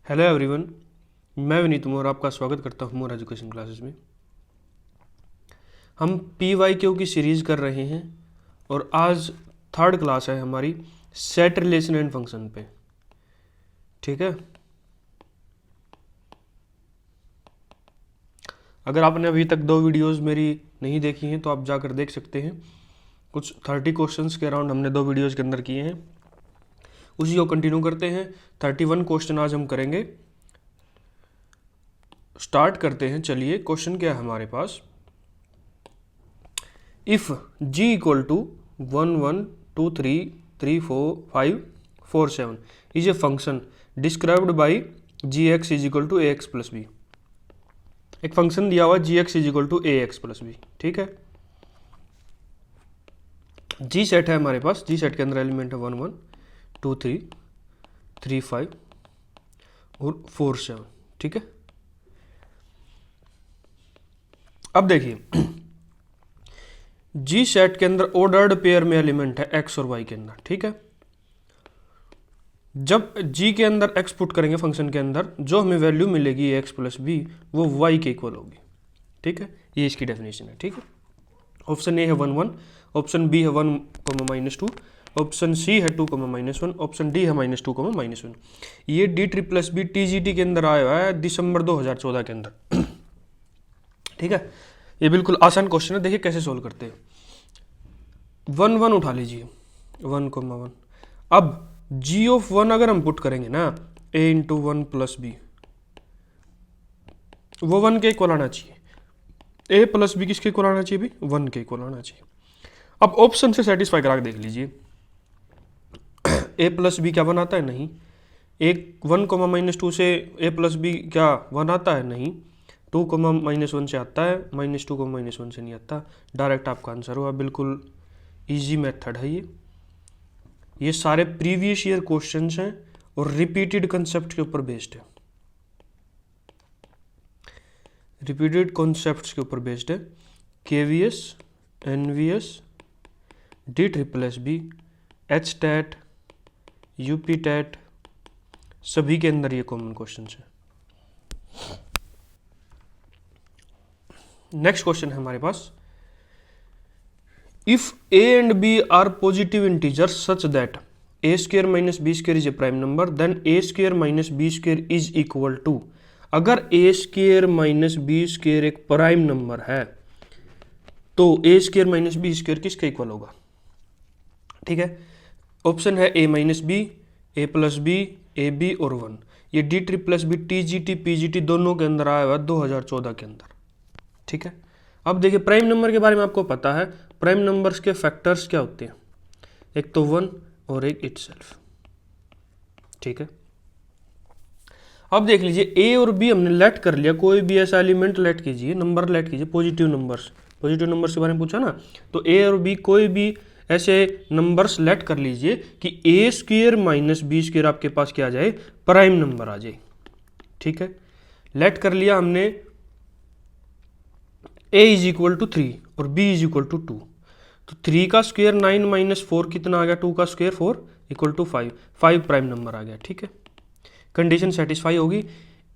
Hello everyone, मैं विनीत हूँ और आपका स्वागत करता हूँ मोर एजुकेशन क्लासेस में। हम PYQ की सीरीज़ कर रहे हैं और आज थर्ड क्लास है हमारी सेट रिलेशन एंड फंक्शन पे। ठीक है, अगर आपने अभी तक 2 वीडियोस मेरी नहीं देखी हैं तो आप जाकर देख सकते हैं। कुछ 30 क्वेश्चंस के अराउंड हमने 2 वीडियोस के अंदर किए हैं, उसी को कंटिन्यू करते हैं। 31 क्वेश्चन आज हम करेंगे। स्टार्ट करते हैं। चलिए, क्वेश्चन क्या है हमारे पास। If g equal to 1 1 2 3 3 4 5 4 7 is a function described by gx is equal to ax plus B. एक फंक्शन दिया हुआ gx is equal to ax plus B. ठीक है, g सेट है हमारे पास। g सेट के अंदर एलिमेंट है 1 1 2 3 3 5 और 4 7। ठीक है, अब देखिए जी सेट के अंदर ऑर्डर्ड पेयर में एलिमेंट है x और y के अंदर। ठीक है, जब g के अंदर x पुट करेंगे फंक्शन के अंदर, जो हमें वैल्यू मिलेगी x प्लस बी वो y के इक्वल होगी। ठीक है, ये इसकी डेफिनेशन है। ठीक है, ऑप्शन ए है 1 1, ऑप्शन बी है 1 -2, ऑप्शन सी है 2 -1, ऑप्शन डी है -2 -1। ये D triple plus B TGT के अंदर आया हुआ है दिसंबर 2014 के अंदर। ठीक है, ये बिल्कुल आसान क्वेश्चन है। देखिए कैसे सोल्व करते हैं। 1 1 उठा लीजिए, 1 1। अब g ऑफ 1 अगर हम पुट करेंगे ना, a इंटू 1 प्लस बी, वो 1 के इक्वल आना चाहिए। a प्लस बी किसके इक्वल आना चाहिए भी? 1 के इक्वल आना चाहिए। अब ऑप्शन से सेटिस्फाई करा के देख लीजिए। a प्लस बी क्या बनाता है? नहीं। एक 1 -2 से a प्लस बी क्या बनाता है? नहीं। 2 -1 से आता है, -2 -1 से नहीं आता। डायरेक्ट आपका आंसर हुआ। बिल्कुल इजी मेथड है ये सारे प्रीवियस ईयर क्वेश्चंस हैं और रिपीटेड कंसेप्ट के ऊपर बेस्ड है। रिपीटेड कॉन्सेप्ट्स के ऊपर बेस्ड है। KVS, NVS, D triple S B, HTET, UPTET, सभी के अंदर ये कॉमन क्वेश्चन है। नेक्स्ट क्वेश्चन है हमारे पास। If a and b are positive integers such that a square minus b square is a prime number, then a square minus b square is equal to। अगर a square minus b square एक prime number है तो a square minus b square किसके equal होगा? ठीक है, option है a minus b, a plus b, a b और 1। ये D triple plus B TGT PGT दोनों के अंदर आया हुआ 2014 के अंदर। ठीक है, अब देखिए प्राइम नंबर के बारे में आपको पता है। प्राइम नंबर्स के फैक्टर्स क्या होते हैं? एक तो 1 और एक इटसेल्फ। ठीक है, अब देख लीजिए a और b हमने लेट कर लिया। कोई भी ऐसा एलिमेंट लेट कीजिए, नंबर लेट कीजिए, पॉजिटिव नंबर्स। पॉजिटिव नंबर्स के बारे में पूछा ना, तो a और b कोई भी ऐसे नंबर्स लेट कर लीजिए कि a square minus B square आपके पास क्या आ जाए? प्राइम नंबर आ जाए। ठीक है, लेट कर लिया हमने a इज इक्वल टू 3 और b इज इक्वल टू 2। तो 3 का स्क्वायर 9 - 4 कितना आ गया? 2 का square 4 equal to 5। 5 prime number आ गया। ठीक है, कंडीशन सेटिस्फाई होगी।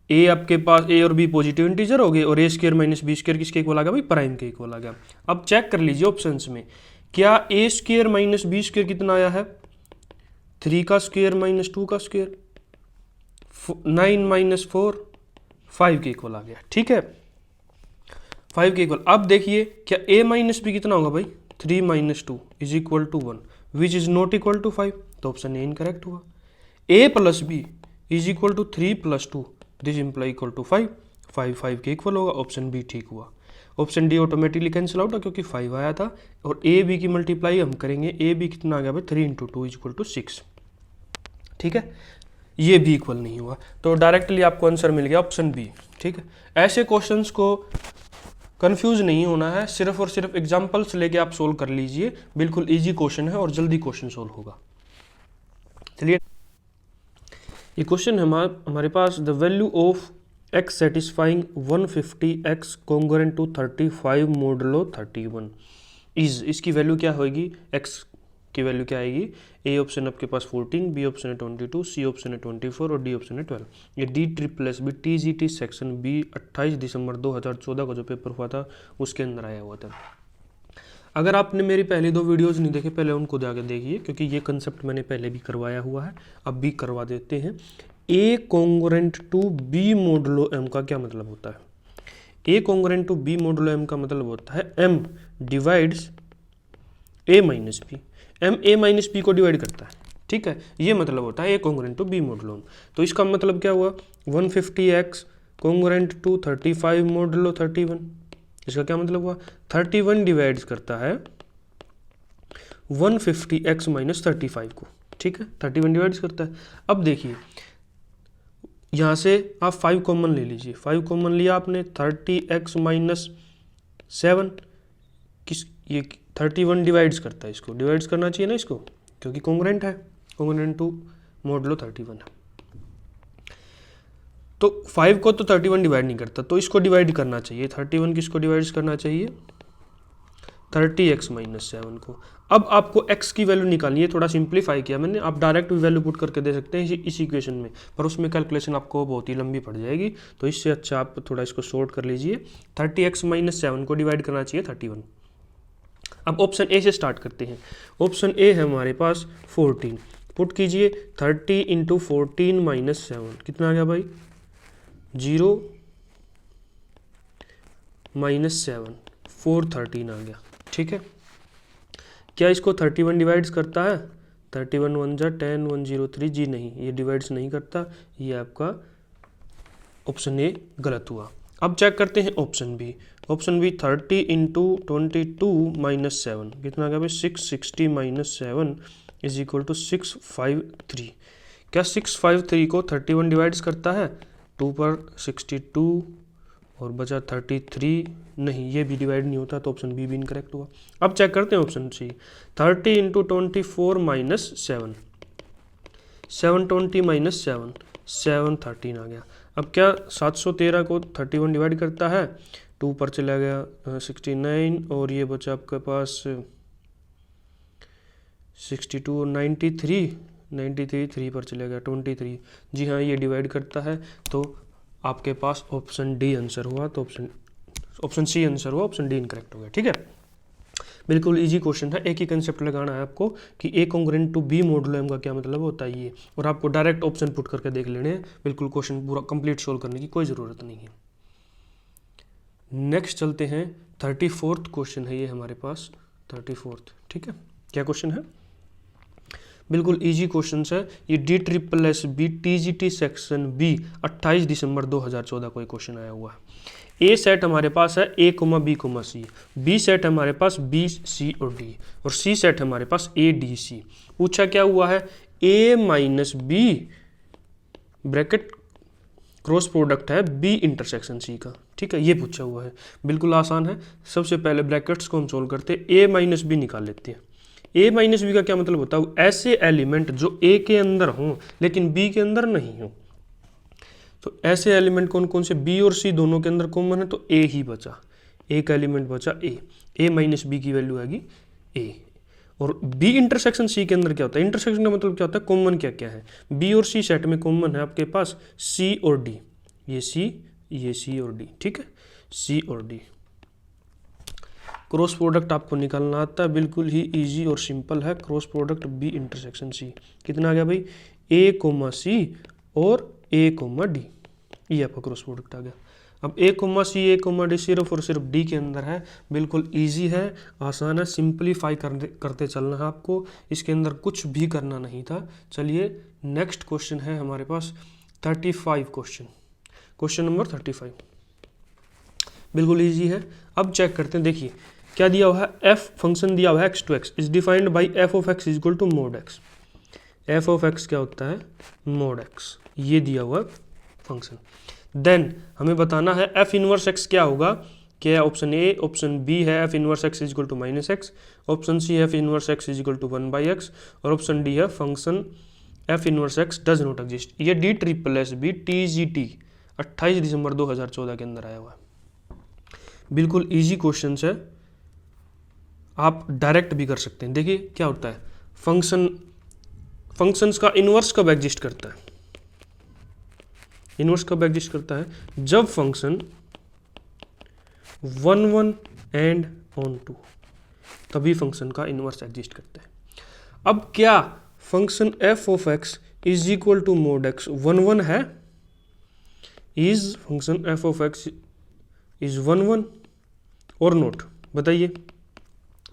a आपके पास a और b पॉजिटिव इंटीजर हो गए और a square minus B square किसके इक्वल आ गया भाई? प्राइम के इक्वल आ गया। अब चेक कर लीजिए ऑप्शंस में, क्या a square minus B square कितना आया है? 3 का स्क्वायर माइनस 2 का स्क्वायर, 9 - 4 5 के इक्वल आ गया। ठीक है, 5 के इक्वल। अब देखिए क्या a माइनस बी कितना होगा भाई? 3 - 2 is equal to 1 which is not equal to 5। तो ऑप्शन ए इनकरेक्ट हुआ। a plus b is equal to 3 + 2 this imply equal to 5। 5 के इक्वल होगा। ऑप्शन बी ठीक हुआ। Option D automatically cancel out है क्योंकि 5 आया था। और ए बी की मल्टीप्लाई हम करेंगे। ए बी कितना आ गया भाई? 3 × 2 इज इक्वल टू 6। ठीक है, ये भी इक्वल नहीं हुआ, तो डायरेक्टली आपको आंसर मिल गया ऑप्शन बी। ठीक है, ऐसे क्वेश्चंस को कंफ्यूज नहीं होना है, सिर्फ और सिर्फ एग्जांपल्स लेके आप सोल्व कर लीजिए। बिल्कुल इजी क्वेश्चन है और जल्दी क्वेश्चन सोल्व होगा। चलिए, ये क्वेश्चन है हमारे पास। The value of x satisfying 150x congruent to 35 modulo 31 is. इसकी वैल्यू क्या होगी? x की वैल्यू क्या आएगी, ए ऑप्शन आपके पास 14, बी ऑप्शन है 22, सी ऑप्शन है 24 और डी ऑप्शन है 12। ये D triple S B TGT section B 28 दिसंबर 2014 का जो पेपर हुआ था उसके अंदर आया हुआ था। अगर आपने मेरी पहली 2 वीडियोज़ नहीं देखे पहले उनको जाके देखिए, क्योंकि ये कंसेप्ट मैंने पहले भी करवाया हुआ है, अब भी करवा देते हैं। A congruent to B modulo M का क्या मतलब होता है? A congruent to B modulo M का मतलब होता है M divides A minus B. M A minus B को डिवाइड करता है, ठीक है, ये मतलब होता है A congruent to B modulo M. तो इसका मतलब क्या हुआ, 150x कॉन्ग्रुएंट टू 35 मॉडुलो 31। इसका क्या मतलब हुआ, 31 डिवाइड्स करता है 150x माइनस 35 को, ठीक है, 31 डिवाइड्स करता है। अब देखिए यहाँ से आप 5 कॉमन ले लीजिए, 5 कॉमन लिया आपने, 30x माइनस 7 किस, ये 31 डिवाइड्स करता है, इसको डिवाइड्स करना चाहिए ना इसको, क्योंकि कॉन्ग्रुएंट है, कॉन्ग्रुएंट टू मॉडुलो 31 है। तो 5 को तो 31 डिवाइड नहीं करता, तो इसको डिवाइड करना चाहिए, 31 किसको डिवाइड करना चाहिए, 30x माइनस 7 को। अब आपको x की वैल्यू निकालनी है, थोड़ा सिंप्लीफाई किया मैंने, आप डायरेक्ट भी वैल्यू पुट करके दे सकते हैं इस इक्वेशन में, पर उसमें कैलकुलेशन आपको बहुत ही लंबी पड़ जाएगी, तो इससे अच्छा आप थोड़ा इसको शॉर्ट कर लीजिए। 30x माइनस 7 को डिवाइड करना चाहिए 31। अब ऑप्शन ए से स्टार्ट करते हैं। ऑप्शन ए है हमारे पास 14, पुट कीजिए 30 इंटू 14 माइनस 7 कितना आ गया भाई, 0 माइनस 7 413 आ गया, ठीक है। क्या इसको 31 डिवाइड्स करता है, 31 1 जा 10 103 जी नहीं, ये डिवाइड्स नहीं करता, ये आपका ऑप्शन ए गलत हुआ। अब चेक करते हैं option B. Option B 30 into 22 minus 7 कितना आ गया भाई, 660 माइनस 7 इज इक्वल टू 653। क्या 653 को 31 डिवाइड्स करता है, 2 पर 62 और बचा 33, नहीं ये भी डिवाइड नहीं होता, तो ऑप्शन बी भी इनकरेक्ट हुआ। अब चेक करते हैं option C, 30 into 24 minus 7 720 minus 7 713 आ गया। अब क्या 713 को 31 डिवाइड करता है, 2 पर चला गया 69 और ये बचा आपके पास 62 और 93 3 पर चला गया 23, जी हाँ ये डिवाइड करता है, तो आपके पास ऑप्शन डी आंसर हुआ, तो ऑप्शन सी आंसर हुआ, ऑप्शन डी इनकरेक्ट हो गया, ठीक है। बिल्कुल इजी क्वेश्चन है, एक ही कंसेप्ट लगाना है आपको कि A congruent to B modulo M का क्या मतलब होता है ये, और आपको डायरेक्ट ऑप्शन पुट करके देख लेने हैं, बिल्कुल क्वेश्चन पूरा कंप्लीट सोल्व करने की कोई ज़रूरत नहीं है। नेक्स्ट चलते हैं, 34th क्वेश्चन है ये हमारे पास, 34th, ठीक है। क्या क्वेश्चन है, बिल्कुल इजी क्वेश्चन है ये, D triple S B TGT section B 28 दिसंबर 2014 को एक क्वेश्चन आया हुआ है। ए सेट हमारे पास है A, B, C, B set हमारे पास B, C और D, और C सेट हमारे पास A, D, C। पूछा क्या हुआ है, A minus B bracket cross product है B इंटरसेक्शन C का, ठीक है, ये पूछा हुआ है। बिल्कुल आसान है, सबसे पहले ब्रैकेट्स को हम सोल्व करते हैं, A माइनस बी निकाल लेते हैं। ए माइनस बी का क्या मतलब होता है, ऐसे एलिमेंट जो ए के अंदर हों लेकिन बी के अंदर नहीं हो। तो ऐसे एलिमेंट कौन कौन से, बी और सी दोनों के अंदर कॉमन है, तो ए ही बचा, एक एलिमेंट बचा ए माइनस बी की वैल्यू आएगी ए। और बी इंटरसेक्शन सी के अंदर क्या होता है, इंटरसेक्शन का मतलब क्या होता है, कॉमन क्या क्या है, बी और सी सेट में कॉमन है आपके पास सी और डी, ये सी और डी, ठीक है, सी और डी। क्रॉस प्रोडक्ट आपको निकालना आता है, बिल्कुल ही इजी और सिंपल है, cross product B intersection C कितना आ गया भाई, ए कोमा सी और ए कोमा डी, ये आपका क्रॉस प्रोडक्ट आ गया। अब ए कोमा सी ए कोमा डी सिर्फ और सिर्फ डी के अंदर है, बिल्कुल इजी है, आसान है, सिंप्लीफाई करते चलना है आपको, इसके अंदर कुछ भी करना नहीं था। चलिए नेक्स्ट क्वेश्चन है हमारे पास 35 क्वेश्चन नंबर 35, बिल्कुल इजी है। अब चेक करते हैं, देखिए क्या दिया हुआ है, एफ फंक्शन दिया हुआ है x to x is defined by f of x is equal to mod x. F of x क्या होता है, मोड एक्स, ये दिया हुआ फंक्शन। देन हमें बताना है एफ इनवर्स एक्स क्या होगा, क्या ऑप्शन ए, ऑप्शन बी है f inverse x is equal to minus x, option C f inverse x is equal to 1/x, और ऑप्शन डी है function f inverse x does not exist. ये D triple S B TGT 28 दिसंबर 2014 के अंदर आया हुआ है। बिल्कुल इजी क्वेश्चन है, आप डायरेक्ट भी कर सकते हैं। देखिए क्या होता है, फंक्शंस का इन्वर्स कब एग्जिस्ट करता है? इन्वर्स कब एग्जिस्ट करता है? जब फंक्शन 1 1 एंड ऑन 2, तभी फंक्शन का इन्वर्स एग्जिस्ट करता है। अब क्या function f of x is equal to mod x 1 1 है? Is function f of x is 1 1 और नोट? बताइए।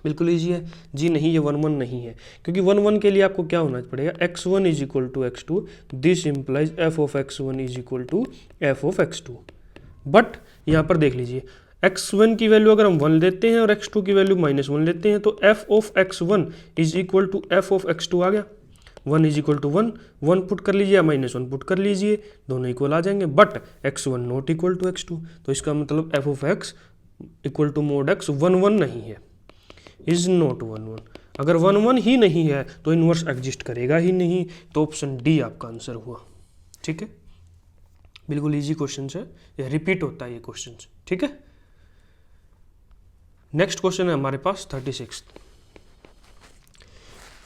बिल्कुल ईजी है जी। नहीं, ये 1 1 नहीं है, क्योंकि 1 1 के लिए आपको क्या होना पड़ेगा? x1 is equal to x2, this implies f of x1 is equal to f of x2। But यहाँ पर देख लीजिए, x1 की वैल्यू अगर हम 1 लेते हैं और x2 की वैल्यू -1 लेते हैं तो f of x1 is equal to f of x2 आ गया। 1 इज इक्वल टू 1, 1 पुट कर लीजिए या -1 पुट कर लीजिए, दोनों इक्वल आ जाएंगे। But x1 not equal to x2, तो इसका मतलब f of x equal to mod x 1 1 नहीं है, इज नॉट 1 1। अगर 1 1 ही नहीं है तो इन्वर्स एग्जिस्ट करेगा ही नहीं, तो ऑप्शन डी आपका आंसर हुआ। ठीक है, बिल्कुल इजी क्वेश्चन है, ये रिपीट होता है ये क्वेश्चन। ठीक है, नेक्स्ट क्वेश्चन है हमारे पास 36।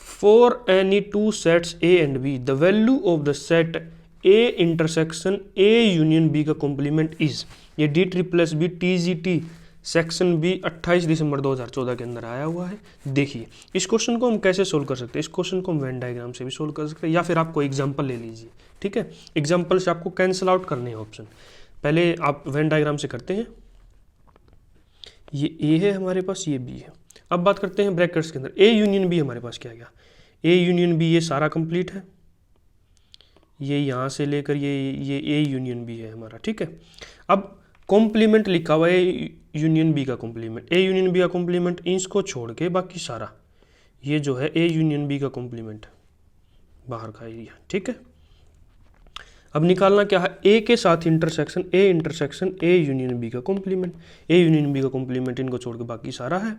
For any two sets A and B, the value of the set A intersection A union B का कॉम्प्लीमेंट इज, ये D++ TGT सेक्शन बी 28 दिसंबर 2014 के अंदर आया हुआ है। देखिए इस क्वेश्चन को हम कैसे सोल्व कर सकते हैं? इस क्वेश्चन को हम वेन डायग्राम से भी सोल्व कर सकते हैं, या फिर आपको एग्जांपल ले लीजिए। ठीक है, एग्जांपल से आपको कैंसिल आउट करने हैं ऑप्शन। पहले आप वेन डायग्राम से करते हैं, ये ए है हमारे पास, ये बी है। अब बात करते हैं ब्रैकेट्स के अंदर, ए यूनियन बी हमारे पास क्या गया? ए यूनियन बी ये सारा कंप्लीट है, ये यहाँ से लेकर ये ए यूनियन बी है हमारा। ठीक है, अब कॉम्प्लीमेंट लिखा हुआ है यूनियन बी का कॉम्प्लीमेंट, ए यूनियन बी का कॉम्प्लीमेंट, इसको छोड़ के बाकी सारा ये जो है ए यूनियन बी का कॉम्प्लीमेंट बाहर का एरिया। ठीक है, अब निकालना क्या है? ए के साथ इंटरसेक्शन ए यूनियन बी का कॉम्प्लीमेंट, ए यूनियन बी का कॉम्प्लीमेंट इनको छोड़ के बाकी सारा है,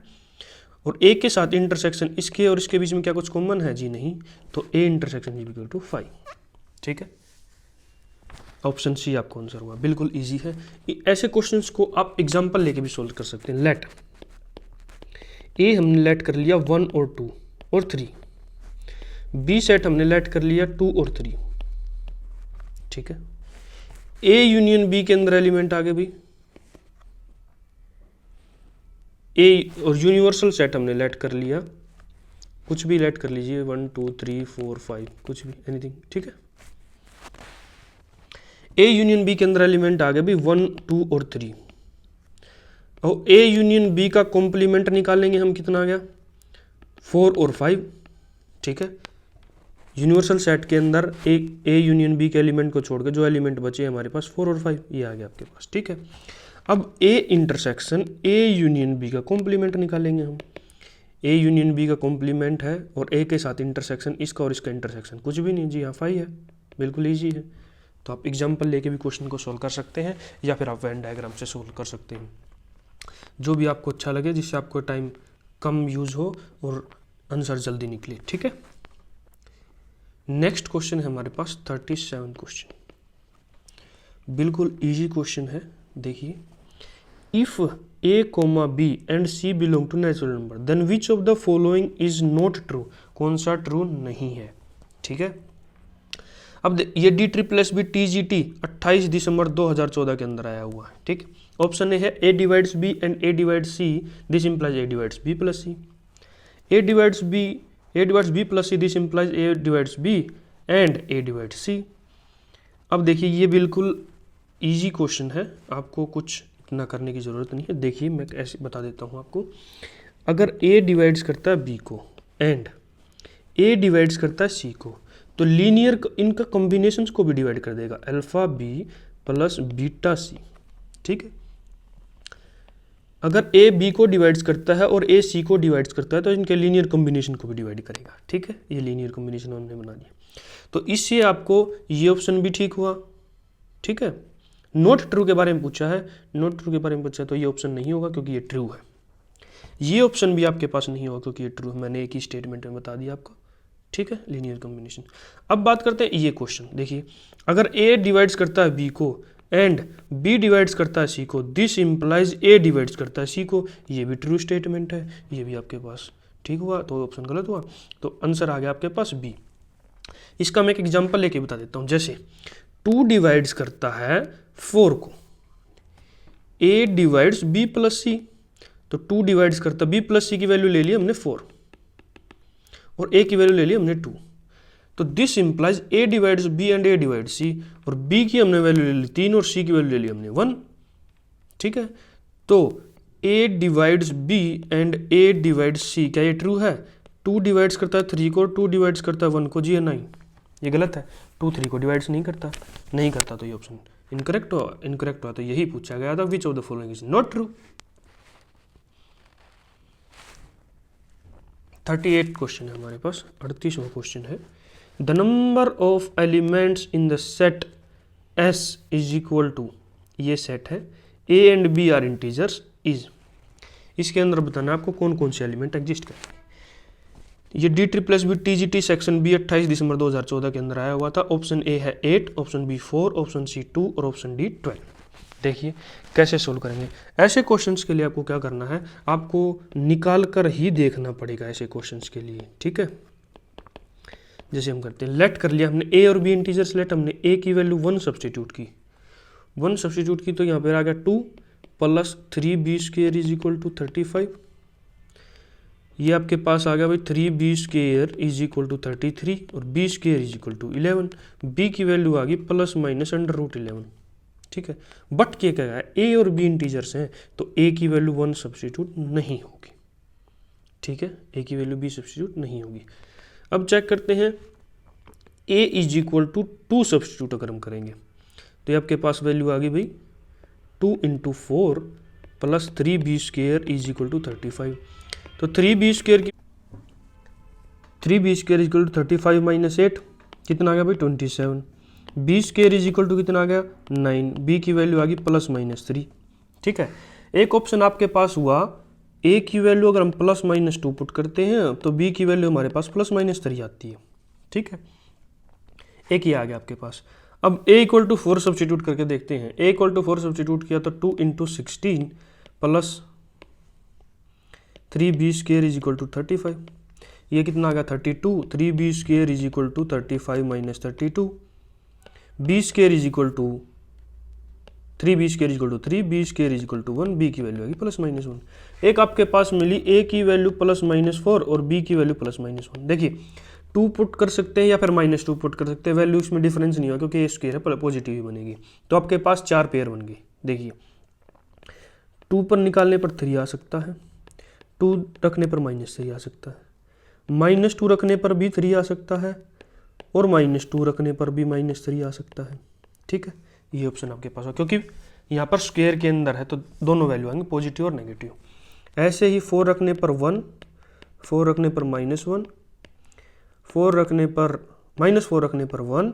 और ए के साथ इंटरसेक्शन इसके और इसके बीच में क्या कुछ कॉमन है? जी नहीं, तो A intersection is equal to 5। ठीक है, ऑप्शन सी आपको आंसर हुआ। बिल्कुल इजी है, ऐसे क्वेश्चंस को आप एग्जांपल लेके भी सोल्व कर सकते हैं। लेट ए हमने लेट कर लिया 1 और 2 और 3, बी सेट हमने लेट कर लिया 2 और 3। ठीक है, ए यूनियन बी के अंदर एलिमेंट आ गए भाई ए, और यूनिवर्सल सेट हमने लेट कर लिया, कुछ भी लेट कर लीजिए 1 2 3 4 5 कुछ भी, एनीथिंग। ठीक है, ए यूनियन बी के अंदर एलिमेंट आ गए भी 1 2 और 3, और ए यूनियन बी का कॉम्प्लीमेंट निकालेंगे हम, कितना आ गया? 4 और 5। ठीक है, यूनिवर्सल सेट के अंदर ए यूनियन बी के एलिमेंट को छोड़ के जो एलिमेंट बचे हमारे पास 4 और 5, ये आ गया आपके पास। ठीक है, अब A intersection A union B का कॉम्प्लीमेंट निकालेंगे हम। ए यूनियन बी का कॉम्प्लीमेंट है और ए के साथ इंटरसेक्शन इसका और इसका इंटरसेक्शन कुछ भी नहीं, जी हाँ 5 है। बिल्कुल ईजी है, तो आप एग्जाम्पल लेके भी क्वेश्चन को सोल्व कर सकते हैं, या फिर आप वेन डायग्राम से सोल्व कर सकते हैं, जो भी आपको अच्छा लगे, जिससे आपको टाइम कम यूज हो और आंसर जल्दी निकले। ठीक है, नेक्स्ट क्वेश्चन है हमारे पास 37 क्वेश्चन। बिल्कुल इजी क्वेश्चन है। देखिए, if a comma b and c belong to natural number then which of the following is not true, कौन सा ट्रू नहीं है? ठीक है, अब ये D++ TGT 28 दिसंबर 2014 के अंदर आया हुआ है। ठीक, ऑप्शन ए है A divides B and A divides C, this implies A divides B plus C। A divides B plus C, this implies A divides B and A divides C। अब देखिए ये बिल्कुल इजी क्वेश्चन है, आपको कुछ इतना करने की ज़रूरत नहीं है। देखिए मैं ऐसे बता देता हूँ आपको, अगर A डिवाइड्स करता है B को एंड A डिवाइड्स करता है C को, तो लीनियर इनका कॉम्बिनेशंस को भी डिवाइड कर देगा, अल्फा बी प्लस बीटा सी। ठीक है, अगर ए बी को डिवाइड्स करता है और ए सी को डिवाइड्स करता है तो इनके लीनियर कॉम्बिनेशन को भी डिवाइड करेगा। ठीक है, ये लीनियर कॉम्बिनेशन हमने बना दिया, तो इससे आपको ये ऑप्शन भी ठीक हुआ। ठीक है, नॉट ट्रू के बारे में पूछा है, नॉट ट्रू के बारे में पूछा है तो ये ऑप्शन नहीं होगा क्योंकि ये ट्रू है। ये ऑप्शन भी आपके पास नहीं होगा क्योंकि ये ट्रू है, मैंने एक ही स्टेटमेंट में बता दिया आपको। ठीक है, लीनियर कॉम्बिनेशन। अब बात करते हैं ये क्वेश्चन। देखिए, अगर ए डिवाइड्स करता है बी को एंड बी डिवाइड्स करता है सी को, दिस इंप्लाइज ए डिवाइड्स करता है सी को, ये भी ट्रू स्टेटमेंट है, ये भी आपके पास ठीक हुआ, तो ऑप्शन गलत हुआ, तो आंसर आ गया आपके पास बी। इसका मैं एक एग्जांपल लेके बता देता हूँ। जैसे 2 डिवाइड्स करता है 4 को, ए डिवाइड्स बी प्लस सी, तो 2 डिवाइड्स करता बी प्लस सी की वैल्यू ले ली हमने 4 और ए की वैल्यू ले ली हमने 2, तो this implies A divides B and A divides C, और बी की हमने वैल्यू ले ली 3 और सी की वैल्यू ले ली हमने 1। ठीक है, तो A divides B and A divides C, क्या ये ट्रू है? 2 डिवाइड्स करता है 3 को, 2 डिवाइड्स करता है 1 को, जी है नहीं, ये गलत है। 2 3 को डिवाइड्स नहीं करता, तो ये ऑप्शन इनकरेक्ट हुआ, तो यही पूछा गया था, which of the following is not true. 38 question है हमारे पास, 38वां क्वेश्चन है। The number of elements in the set S is equal to, ये सेट है, A and B are integers is, इसके अंदर बताना आपको कौन कौन से एलिमेंट एग्जिस्ट करते हैं। ये DBBB TGT सेक्शन B 28 दिसंबर 2014 के अंदर आया हुआ था। ऑप्शन ए है 8, ऑप्शन बी 4, ऑप्शन सी 2 और ऑप्शन डी 12। देखिए कैसे सोल्व करेंगे ऐसे क्वेश्चंस के लिए। आपको क्या करना है, आपको निकाल कर ही देखना पड़ेगा ऐसे क्वेश्चंस के लिए। ठीक है, जैसे हम करते हैं, लेट कर लिया हमने ए और बी इंटीजर्स, लेट हमने ए की वैल्यू 1 सब्सटीट्यूट की, 1 सब्सटीट्यूट की, तो यहाँ पर आ गया 2 plus 3b square is equal to 35। ये आपके पास आ गया भाई 3b square is equal to 33 और b square is equal to 11। b की वैल्यू आ गई प्लस माइनस अंडर रूट 11। ठीक है, बट क्या कहा है, a और b इंटीजर्स हैं, तो a की वैल्यू 1 सब्सटीट्यूट नहीं होगी। ठीक है, a की वैल्यू b सब्सटीट्यूट नहीं होगी। अब चेक करते हैं, a is equal to 2 substitute अगर हम करेंगे, तो ये आपके पास वैल्यू आ गई भाई 2 into 4 plus 3b square is equal to 35। तो 3b square is equal to 35 minus 8 कितना आ गया भाई 27। b square is equal to कितना आ गया 9, b की वैल्यू आ गई प्लस माइनस 3। ठीक है, एक ऑप्शन आपके पास हुआ a की वैल्यू अगर हम प्लस माइनस 2 पुट करते हैं तो b की वैल्यू हमारे पास प्लस माइनस 3 आती है। ठीक है, एक ही आ गया आपके पास। अब a इक्वल टू 4 सब्सटीट्यूट करके देखते हैं। a इक्वल टू 4 सब्सटीट्यूट किया तो 2 into 16 plus 3b square is equal to 35। ये कितना आ गया 32, 3b square is equal to 35 minus 32, b square is equal to 3b square is equal to 3, b square is equal to 1, b की value आ गई plus minus 1। एक आपके पास मिली a की वैल्यू प्लस माइनस 4 और b की वैल्यू प्लस माइनस 1। देखिए 2 पुट कर सकते हैं या फिर माइनस 2 पुट कर सकते हैं, वैल्यू इसमें डिफरेंस नहीं होगा क्योंकि ए स्क्वायर है, पॉजिटिव ही बनेगी। तो आपके पास 4 पेयर बन गए। देखिए 2 पर निकालने पर 3 आ सकता है, 2 रखने पर माइनस 3 आ सकता है, माइनस 2 रखने पर भी 3 आ सकता है और माइनस 2 रखने पर भी माइनस 3 आ सकता है। ठीक है, ये ऑप्शन आपके पास हो क्योंकि यहाँ पर स्क्वायर के अंदर है तो दोनों वैल्यू आएंगे पॉजिटिव और नेगेटिव। ऐसे ही 4 रखने पर 1, 4 रखने पर माइनस 1, 4 रखने पर माइनस 4 रखने पर 1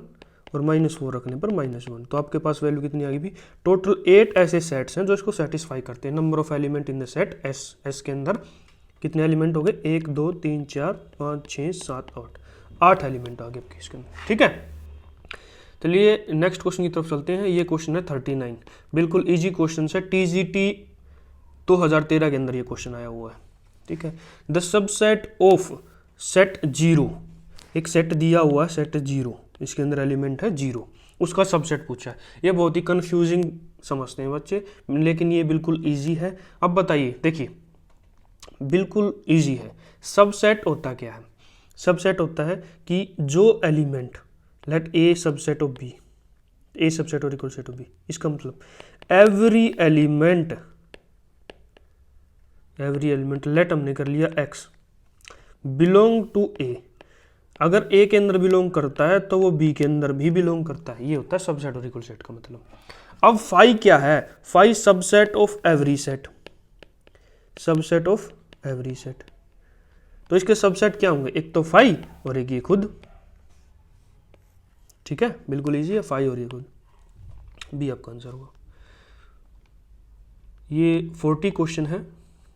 और माइनस 4 रखने पर माइनस 1। तो आपके पास वैल्यू कितनी आ गई भी, टोटल 8 ऐसे सेट्स हैं जो इसको सेटिस्फाई करते हैं। Number of element in the set S के अंदर कितने एलिमेंट हो गए, 1 2 3 4 5 6 7 8 एलिमेंट आ गए आपके इसके अंदर। ठीक है, चलिए नेक्स्ट क्वेश्चन की तरफ चलते हैं। ये क्वेश्चन है 39, बिल्कुल इजी क्वेश्चन है, TGT 2013 के अंदर ये क्वेश्चन आया हुआ है। ठीक है, द सबसेट ऑफ सेट 0, एक सेट दिया हुआ है सेट 0, इसके अंदर एलिमेंट है 0, उसका सबसेट पूछा है। ये बहुत ही कंफ्यूजिंग समझते हैं बच्चे, लेकिन ये बिल्कुल इजी है। अब बताइए, देखिए बिल्कुल इजी है। सबसेट होता क्या है, सबसेट होता है कि जो element, let A subset of B, A subset और इक्वल सेट ऑफ बी, इसका मतलब एवरी एलिमेंट लेट हमने कर लिया x बिलोंग टू ए, अगर ए के अंदर बिलोंग करता है तो वो बी के अंदर भी बिलोंग करता है। ये होता है सबसेट और इक्वल सेट का मतलब। अब फाई क्या है, phi subset of every set, subset of every set. तो इसके सबसेट क्या होंगे, एक तो फाई और एक ये खुद। ठीक है, बिल्कुल इजी है, फाई और ये खुद, बी आपका आंसर होगा। ये 40 क्वेश्चन है,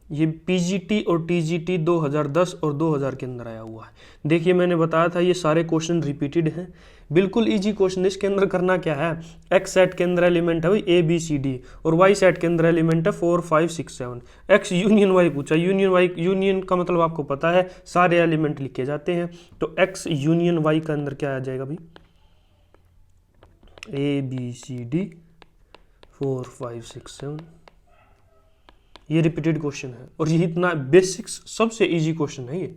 ये पीजीटी और टीजीटी 2010 और 2000 के अंदर आया हुआ है। देखिए मैंने बताया था ये सारे क्वेश्चन रिपीटेड हैं, बिल्कुल इजी क्वेश्चन। इसके अंदर करना क्या है, एक्स सेट के अंदर एलिमेंट है भाई ए बी सी डी, और वाई सेट के अंदर एलिमेंट है 4 5 6 7। एक्स यूनियन वाई पूछा, यूनियन वाई, यूनियन का मतलब आपको पता है सारे एलिमेंट लिखे जाते हैं, तो एक्स यूनियन वाई का अंदर क्या आ जाएगा भाई, ए बी सी डी 4 5 6 7। ये रिपीटेड क्वेश्चन है और ये इतना बेसिक्स सबसे इजी क्वेश्चन है। ये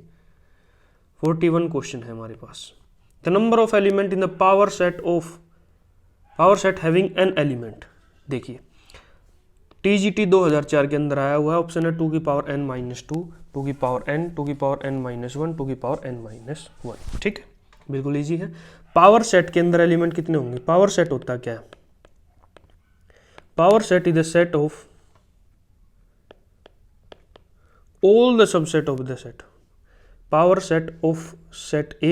41 क्वेश्चन है हमारे पास। The number of element in the power set having n element. देखिए टीजीटी 2004 के अंदर आया हुआ है, ऑप्शन है 2 की पावर n माइनस 2, 2 की पावर n, 2 की पावर n माइनस 1, 2 की पावर n माइनस 1। ठीक है, बिल्कुल इजी है। पावर सेट के अंदर एलिमेंट कितने होंगे, पावर सेट होता क्या है, power set is the set of all the subset of the set. Power set of set A,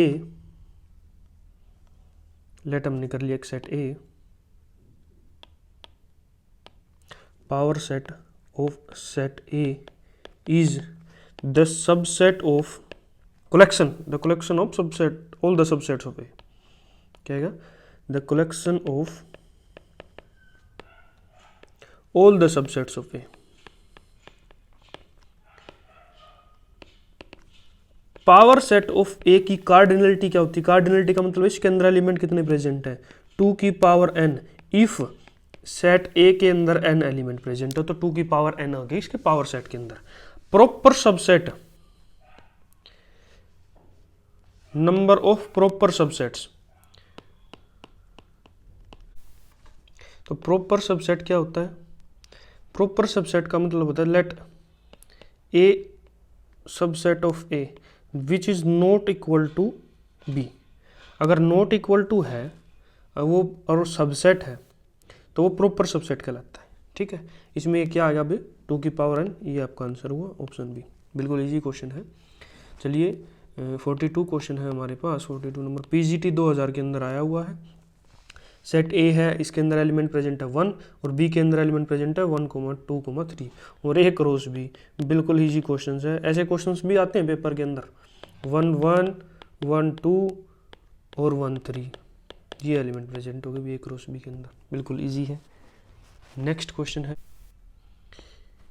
let हमने कर लिया एक set A, power set of set A is the subset of the collection of subset, all the subsets of A। क्या है, the collection of all the subsets of A। Power set of A की cardinality क्या होती है, cardinality का मतलब इसके अंदर एलिमेंट कितने प्रेजेंट है, 2 की पावर n। इफ सेट ए के अंदर n एलिमेंट प्रेजेंट है तो 2 की पावर n आ गई इसके पावर सेट के अंदर। Proper subset, number of proper subsets, तो प्रॉपर सबसेट क्या होता है, प्रॉपर सबसेट का मतलब होता है let A subset of A which is not equal to B. अगर नॉट इक्वल टू है वो और सबसेट है तो वो प्रॉपर सबसेट कहलाता है। ठीक है, इसमें ये क्या आ गया अभी 2 की पावर n, ये आपका आंसर हुआ ऑप्शन बी। बिल्कुल इजी क्वेश्चन है। चलिए 42 क्वेश्चन है हमारे पास। 42 नंबर पीजीटी 2000 के अंदर आया हुआ है। सेट ए है, इसके अंदर एलिमेंट प्रेजेंट है 1 और बी के अंदर एलिमेंट प्रेजेंट है 1, 2, 3 और ए क्रॉस बी। बिल्कुल इजी क्वेश्चंस है, ऐसे क्वेश्चंस भी आते हैं पेपर के अंदर 1 1 1 2 और 1 3, ये एलिमेंट प्रेजेंट हो गए बी ए क्रॉस बी के अंदर। बिल्कुल इजी है। नेक्स्ट क्वेश्चन है,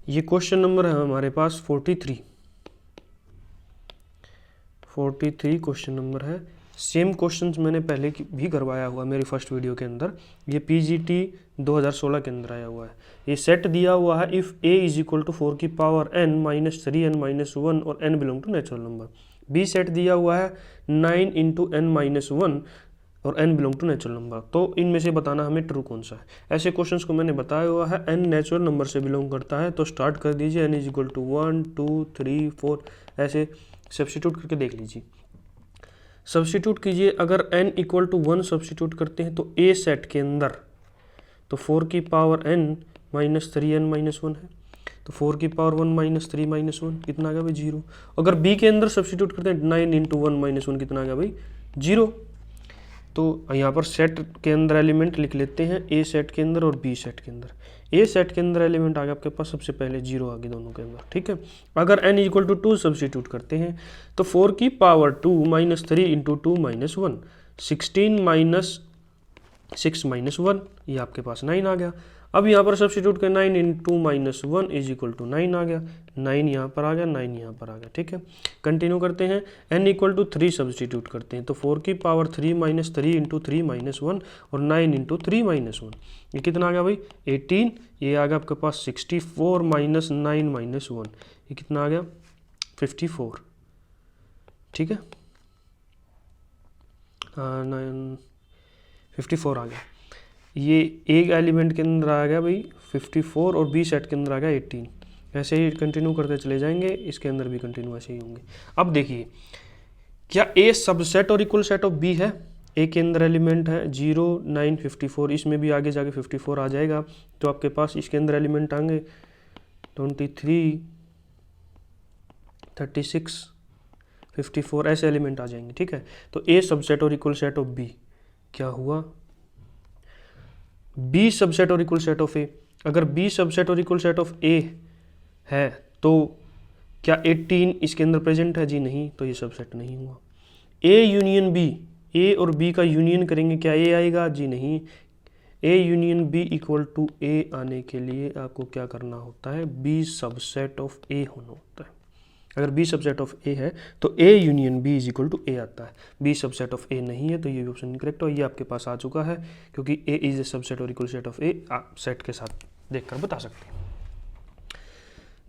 ये क्वेश्चन नंबर है हमारे पास 43 क्वेश्चन नंबर है। सेम क्वेश्चंस मैंने पहले भी करवाया हुआ मेरी फर्स्ट वीडियो के अंदर। ये पीजीटी 2016 के अंदर आया हुआ है। ये सेट दिया हुआ है if a is equal to 4 की power n minus 3n minus 1 और n belong to natural number. B set दिया हुआ है 9 इंटू n माइनस 1 और n belong to natural number. तो इनमें से बताना हमें ट्रू कौन सा है। ऐसे क्वेश्चंस को मैंने बताया हुआ है, n नेचुरल नंबर से बिलोंग करता है तो स्टार्ट कर दीजिए, n इज इक्वल टू 1 2 3 4 ऐसे सब्स्टिट्यूट करके देख लीजिए। सब्स्टिट्यूट कीजिए, अगर n इक्वल टू 1 सब्स्टिट्यूट करते हैं तो a सेट के अंदर तो 4 की power n minus 3n minus 1 है, तो 4 की पावर 1 माइनस 3 माइनस 1 कितना आ गया भाई 0। अगर b के अंदर सब्स्टिट्यूट करते हैं 9 इंटू 1 माइनस 1 कितना आ गया भाई 0। तो यहाँ पर सेट के अंदर एलिमेंट लिख लेते हैं, a सेट के अंदर और b सेट के अंदर। a सेट के अंदर एलिमेंट आ गया आपके पास सबसे पहले 0 आ गई दोनों के अंदर। ठीक है, अगर n इक्वल टू 2 सब्स्टिट्यूट करते हैं तो 4 की power 2 minus 3 into 2 minus 1, 16 minus 6 minus 1, ये आपके पास 9 आ गया। अब यहाँ पर सब्स्टिट्यूट कर 9 into minus 1 is equal to 9 आ गया, 9 यहाँ पर आ गया, 9 यहाँ पर आ गया। ठीक है, कंटिन्यू करते हैं, n इक्वल टू 3 सब्स्टिट्यूट करते हैं तो 4 की पावर 3 माइनस 3 इंटू 3 माइनस 1 और 9 इंटू 3 माइनस 1, ये कितना आ गया भाई 18। ये आ गया आपके पास 64 माइनस 9 माइनस 1, ये कितना आ गया 54। ठीक है, 54 आ गया। ये एक एलिमेंट के अंदर आ गया भाई 54 और बी सेट के अंदर आ गया 18। ऐसे ही कंटिन्यू करते चले जाएंगे, इसके अंदर भी कंटिन्यू ऐसे ही होंगे। अब देखिए, क्या ए सबसेट और इक्वल सेट ऑफ बी है। ए के अंदर एलिमेंट है 0 9 54, इसमें भी आगे जाके 54 आ जाएगा तो आपके पास इसके अंदर एलिमेंट आएंगे 23 36 54 ऐसे एलिमेंट आ जाएंगे। ठीक है, तो ए सबसेट और इक्वल सेट ऑफ बी क्या हुआ, बी सबसेट और इक्वल सेट ऑफ ए। अगर बी सबसेट और इक्वल सेट ऑफ ए है तो क्या 18 इसके अंदर प्रेजेंट है? जी नहीं, तो ये सबसेट नहीं हुआ। ए यूनियन बी, ए और बी का यूनियन करेंगे, क्या ए आएगा? जी नहीं। A union B equal to A आने के लिए आपको क्या करना होता है? बी सबसेट ऑफ ए होना होता है। अगर बी सबसेट ऑफ ए है तो A union B is equal to A आता है। बी सबसेट ऑफ ए नहीं है तो ये ऑप्शन इनकरेक्ट और ये आपके पास आ चुका है, क्योंकि ए इज ए सबसेट और इक्वल सेट ऑफ ए, आप सेट के साथ देखकर बता सकते हैं।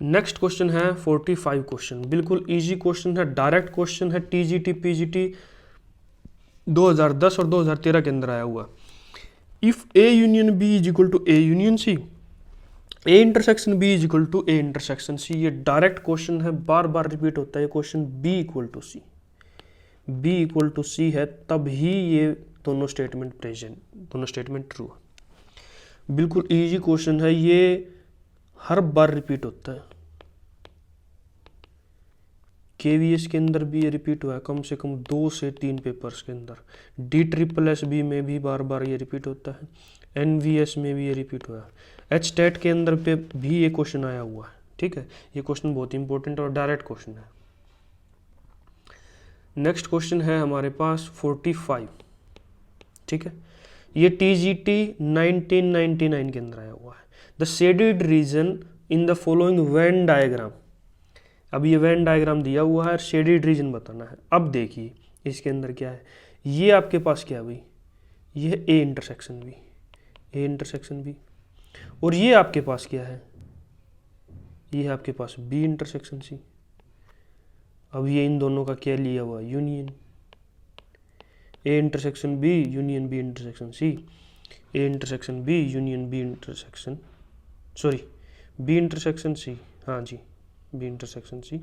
नेक्स्ट क्वेश्चन है 45 क्वेश्चन, बिल्कुल इजी क्वेश्चन है, डायरेक्ट क्वेश्चन है, टीजीटी पीजीटी 2010 और 2013 के अंदर आया हुआ। If A union B is equal to A union C, A intersection B is equal to A intersection C, ये डायरेक्ट क्वेश्चन है, बार बार रिपीट होता है ये question. B equal to C, B equal to C है तब ही ये दोनों स्टेटमेंट प्रेजेंट, दोनों स्टेटमेंट ट्रू है। बिल्कुल इजी क्वेश्चन है, ये हर बार रिपीट होता है। केवीएस के अंदर भी ये रिपीट हुआ है कम से कम 2 से 3 पेपर्स के अंदर। DSSS में भी बार बार ये रिपीट होता है, NVS में भी ये रिपीट हुआ है, HTET के अंदर पे भी ये क्वेश्चन आया हुआ है। ठीक है, ये क्वेश्चन बहुत इंपॉर्टेंट और डायरेक्ट क्वेश्चन है। नेक्स्ट क्वेश्चन है हमारे पास 45। ठीक है, ये TGT 1999 के अंदर आया हुआ है। The shaded region in the following Venn diagram, अब ये वेन डायग्राम दिया हुआ है, शेडेड रीजन बताना है। अब देखिए इसके अंदर क्या है, ये आपके पास क्या है भाई, ये है A intersection B, A intersection B, और ये आपके पास क्या है, ये है आपके पास बी इंटरसेक्शन सी। अब ये इन दोनों का क्या लिया हुआ, union, A intersection B union B intersection C, A intersection B union B intersection, sorry B intersection C, हाँ जी B intersection C,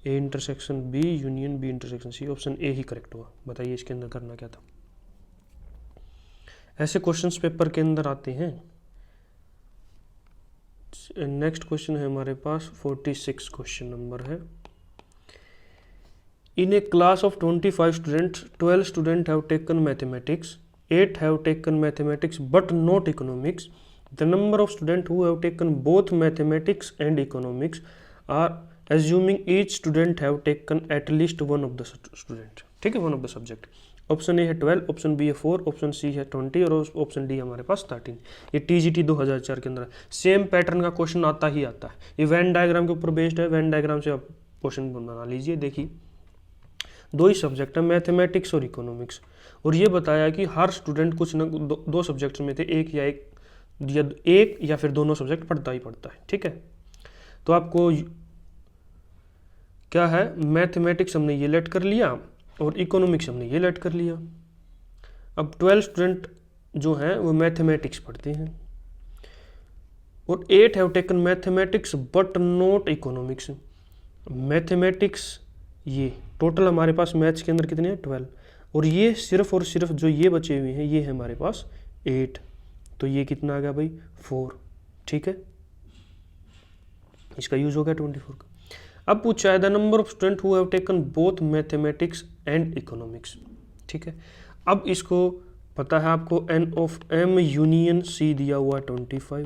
A intersection B union B intersection C, option A ही करेक्ट हुआ। बताइए इसके अंदर करना क्या था। ऐसे क्वेश्चंस पेपर के अंदर आते हैं। नेक्स्ट क्वेश्चन है हमारे पास 46 क्वेश्चन नंबर है। In a class of 25 students 12 student have taken mathematics, 8 have taken mathematics but not economics. The number of student who have taken both mathematics and economics are assuming each student have taken at least one of the student. ठीक है, one of the subject. Option A है 12, option B है 4, option C है 20 और option D हमारे पास 13। ये TGT 2004 के अंदर सेम पैटर्न का क्वेश्चन आता ही आता है। ये वेन डायग्राम के ऊपर बेस्ड है, वेन डायग्राम से आप क्वेश्चन बना लीजिए। देखिए 2 ही सब्जेक्ट है, मैथमेटिक्स और इकोनॉमिक्स, और ये बताया कि हर स्टूडेंट कुछ न दो सब्जेक्ट्स में थे, एक या फिर दोनों सब्जेक्ट पढ़ता ही पढ़ता है। ठीक है, तो आपको क्या है, मैथमेटिक्स हमने ये लेट कर लिया और इकोनॉमिक्स हमने ये लेट कर लिया। अब 12 स्टूडेंट जो हैं वो मैथमेटिक्स पढ़ते हैं और 8 have taken mathematics but not economics. Mathematics ये टोटल हमारे पास मैथ्स के अंदर कितने हैं 12, और ये सिर्फ और सिर्फ जो ये बचे हुए हैं ये है हमारे पास 8, तो ये कितना आ गया भाई 4। ठीक है, इसका यूज हो गया 24 का। अब पूछा है the number of student who have taken both mathematics and economics. ठीक है, अब इसको पता है आपको n of m union c दिया हुआ है 25।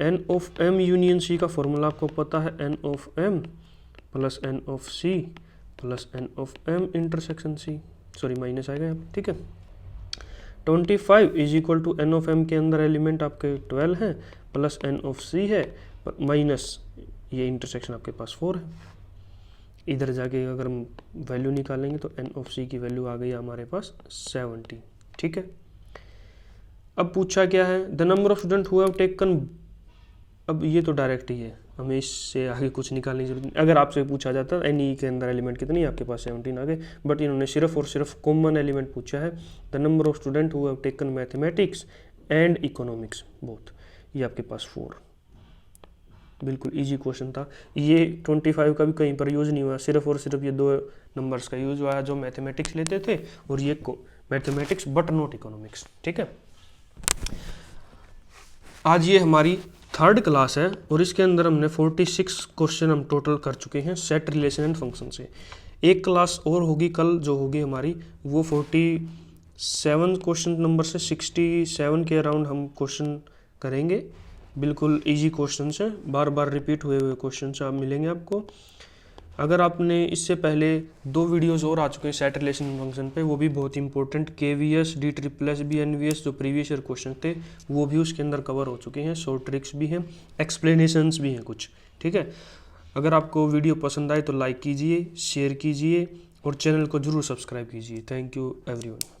n of m union c का फॉर्मूला आपको पता है n of m plus n of c plus n of m intersection c, sorry minus आएगा यहाँ पे। ठीक है, 25 is equal to n of m के अंदर एलिमेंट आपके 12 हैं प्लस n ऑफ c है माइनस ये इंटरसेक्शन आपके पास 4 है। इधर जाके अगर हम वैल्यू निकालेंगे तो n ऑफ c की वैल्यू आ गई हमारे पास 70। ठीक है, अब पूछा क्या है the number of student who have taken, अब ये तो डायरेक्ट ही है, हमें इससे आगे कुछ निकालने की जरूरत नहीं। अगर आपसे पूछा जाता NE के अंदर एलिमेंट कितनी है, आपके पास 17 आ गए, बट इन्होंने सिर्फ और सिर्फ कॉमन एलिमेंट पूछा है the number of student who have taken mathematics and economics both, ये आपके पास 4। बिल्कुल इजी क्वेश्चन था। ये 25 का भी कहीं पर यूज़ नहीं हुआ, सिर्फ और सिर्फ ये 2 नंबर्स का यूज़ हुआ है जो मैथमेटिक्स लेते थे और ये मैथमेटिक्स बट नॉट इकोनॉमिक्स। ठीक है, आज ये हमारी 3rd क्लास है और इसके अंदर हमने 46 क्वेश्चन हम टोटल कर चुके हैं सेट रिलेशन एंड फंक्शन से। एक क्लास और होगी कल जो होगी हमारी, वो 47 क्वेश्चन नंबर से 67 के अराउंड हम क्वेश्चन करेंगे बिल्कुल इजी क्वेश्चन है, बार बार रिपीट हुए हुए क्वेश्चन आप मिलेंगे आपको। अगर आपने इससे पहले 2 वीडियोस और आ चुके हैं सेट रिलेशन फंक्शन पे, वो भी बहुत इंपॉर्टेंट, KVS, DSSS, NVS जो प्रीवियस ईयर क्वेश्चन थे वो भी उसके अंदर कवर हो चुके हैं, शॉर्ट ट्रिक्स भी हैं, एक्सप्लेनेशंस भी हैं कुछ, ठीक है। अगर आपको वीडियो पसंद आए तो लाइक कीजिए, शेयर कीजिए और चैनल को जरूर सब्सक्राइब कीजिए। Thank you everyone.